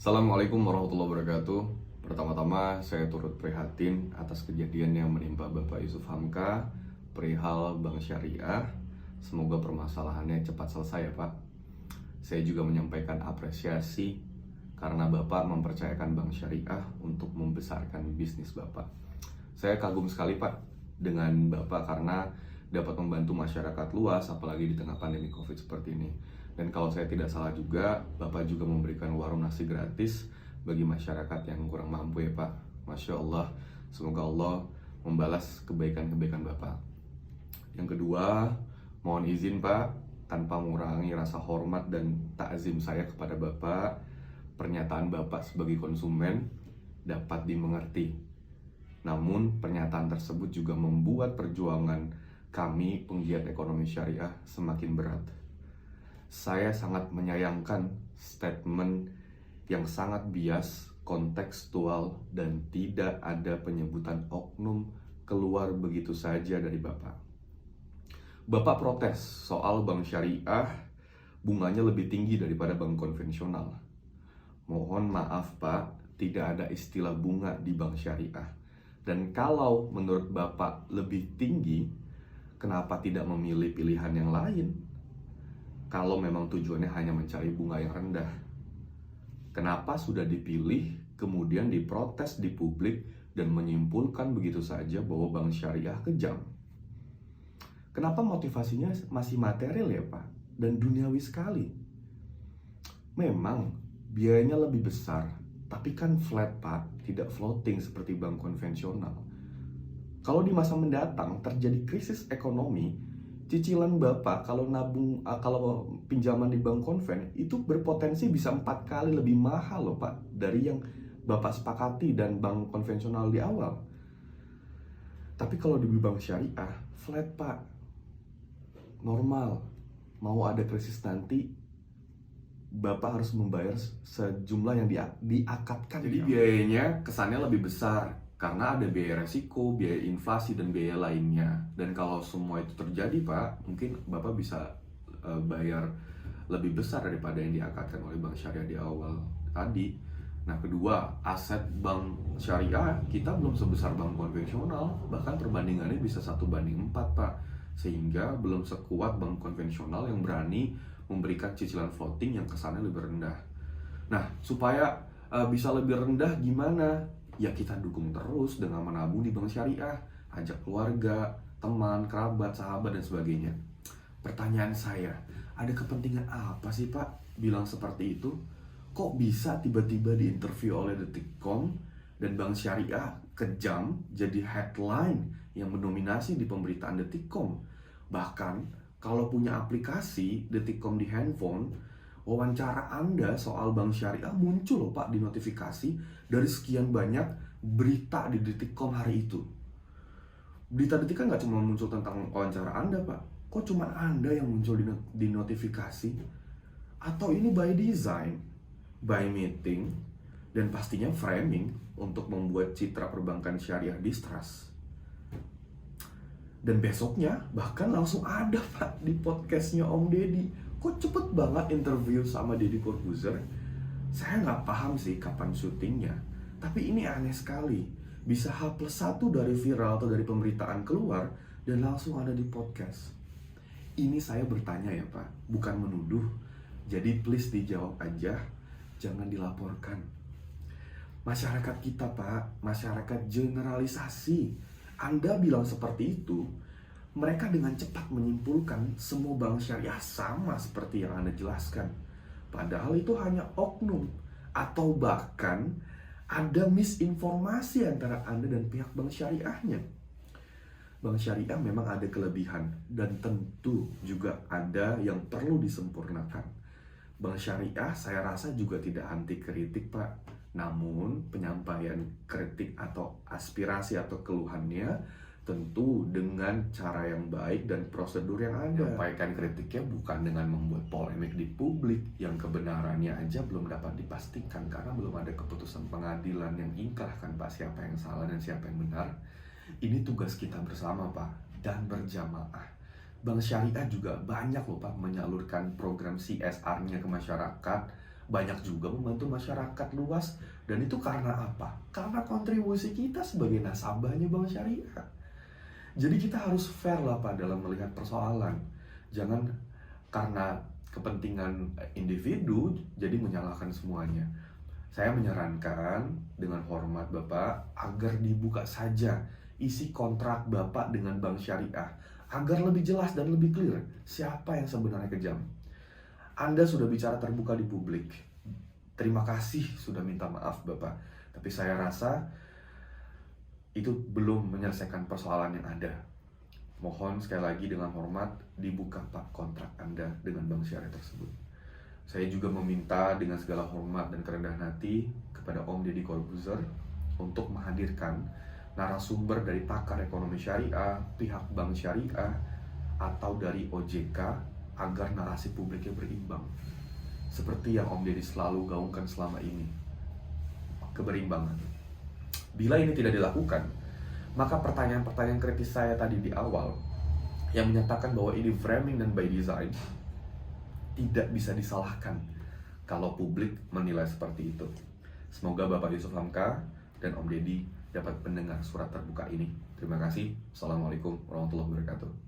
Assalamualaikum warahmatullahi wabarakatuh. Pertama-tama saya turut prihatin atas kejadian yang menimpa Bapak Yusuf Hamka perihal Bank Syariah. Semoga permasalahannya cepat selesai ya Pak. Saya juga menyampaikan apresiasi karena Bapak mempercayakan Bank Syariah untuk membesarkan bisnis Bapak. Saya kagum sekali Pak dengan Bapak karena dapat membantu masyarakat luas apalagi di tengah pandemi Covid seperti ini. Dan kalau saya tidak salah juga, Bapak juga memberikan warung nasi gratis bagi masyarakat yang kurang mampu ya Pak. Masya Allah, semoga Allah membalas kebaikan-kebaikan Bapak. Yang kedua, mohon izin Pak, tanpa mengurangi rasa hormat dan takzim saya kepada Bapak, pernyataan Bapak sebagai konsumen dapat dimengerti. Namun pernyataan tersebut juga membuat perjuangan kami penggiat ekonomi syariah semakin berat. Saya sangat menyayangkan statement yang sangat bias, kontekstual, dan tidak ada penyebutan oknum keluar begitu saja dari Bapak. Bapak protes soal bank syariah bunganya lebih tinggi daripada bank konvensional. Mohon maaf Pak, tidak ada istilah bunga di bank syariah. Dan kalau menurut Bapak lebih tinggi, kenapa tidak memilih pilihan yang lain? Kalau memang tujuannya hanya mencari bunga yang rendah, kenapa sudah dipilih kemudian diprotes di publik dan menyimpulkan begitu saja bahwa bank syariah kejam? Kenapa motivasinya masih material ya Pak? Dan duniawi sekali. Memang biayanya lebih besar, tapi kan flat Pak, tidak floating seperti bank konvensional. Kalau di masa mendatang terjadi krisis ekonomi, cicilan Bapak kalau kalau pinjaman di bank konven itu berpotensi bisa 4 kali lebih mahal loh Pak dari yang Bapak sepakati dan bank konvensional di awal. Tapi kalau di bank syariah flat Pak, normal. Mau ada krisis nanti Bapak harus membayar sejumlah yang diakatkan. Jadi biayanya kesannya lebih besar karena ada biaya resiko, biaya inflasi, dan biaya lainnya. Dan kalau semua itu terjadi Pak, mungkin Bapak bisa bayar lebih besar daripada yang diakatkan oleh bank syariah di awal tadi. Nah kedua, aset bank syariah kita belum sebesar bank konvensional. Bahkan perbandingannya bisa 1:4 Pak. Sehingga belum sekuat bank konvensional yang berani memberikan cicilan floating yang kesannya lebih rendah. Nah supaya bisa lebih rendah gimana? Ya kita dukung terus dengan menabung di bank syariah, ajak keluarga, teman, kerabat, sahabat, dan sebagainya. Pertanyaan saya, ada kepentingan apa sih Pak bilang seperti itu? Kok bisa tiba-tiba diinterview oleh Detikcom dan bank syariah kejam jadi headline yang mendominasi di pemberitaan Detikcom? Bahkan kalau punya aplikasi Detikcom di handphone, wawancara Anda soal bank syariah muncul loh Pak di notifikasi dari sekian banyak berita di Detikcom hari itu. Berita Detik kan nggak cuma muncul tentang wawancara Anda Pak, kok cuma Anda yang muncul di notifikasi? Atau ini by design, by meeting, dan pastinya framing untuk membuat citra perbankan syariah distrust. Dan besoknya bahkan langsung ada Pak di podcastnya Om Deddy. Kok cepet banget interview sama Deddy Corbuzier? Saya nggak paham sih kapan syutingnya, tapi ini aneh sekali. Bisa H+1 dari viral atau dari pemberitaan keluar dan langsung ada di podcast. Ini saya bertanya ya Pak, bukan menuduh. Jadi please dijawab aja, jangan dilaporkan. Masyarakat kita Pak, masyarakat generalisasi. Anda bilang seperti itu, mereka dengan cepat menyimpulkan semua bank syariah sama seperti yang Anda jelaskan. Padahal itu hanya oknum, atau bahkan ada misinformasi antara Anda dan pihak bank syariahnya. Bank syariah memang ada kelebihan dan tentu juga ada yang perlu disempurnakan. Bank syariah saya rasa juga tidak anti kritik Pak. Namun penyampaian kritik atau aspirasi atau keluhannya tentu dengan cara yang baik dan prosedur yang ada. Menyampaikan kritiknya bukan dengan membuat polemik di publik yang kebenarannya aja belum dapat dipastikan karena belum ada keputusan pengadilan yang ingkrah kan Pak siapa yang salah dan siapa yang benar. Ini tugas kita bersama Pak dan berjamaah. Bank Syariah juga banyak loh Pak menyalurkan program CSR-nya ke masyarakat banyak juga membantu masyarakat luas. Dan itu karena apa? Karena kontribusi kita sebagai nasabahnya Bank Syariah. Jadi kita harus fair lah Pak dalam melihat persoalan. Jangan karena kepentingan individu jadi menyalahkan semuanya. Saya menyarankan dengan hormat Bapak agar dibuka saja isi kontrak Bapak dengan Bank Syariah agar lebih jelas dan lebih clear siapa yang sebenarnya kejam. Anda sudah bicara terbuka di publik. Terima kasih sudah minta maaf Bapak. Tapi saya rasa itu belum menyelesaikan persoalan yang ada. Mohon sekali lagi dengan hormat dibuka Pak kontrak Anda dengan Bank Syariah tersebut. Saya juga meminta dengan segala hormat dan kerendahan hati kepada Om Deddy Corbuzier untuk menghadirkan narasumber dari pakar ekonomi syariah, pihak Bank Syariah, atau dari OJK agar narasi publiknya berimbang. Seperti yang Om Deddy selalu gaungkan selama ini, keberimbangan. Bila ini tidak dilakukan, maka pertanyaan-pertanyaan kritis saya tadi di awal yang menyatakan bahwa ini framing dan by design tidak bisa disalahkan kalau publik menilai seperti itu. Semoga Bapak Yusuf Hamka dan Om Deddy dapat mendengar surat terbuka ini. Terima kasih. Assalamualaikum warahmatullahi wabarakatuh.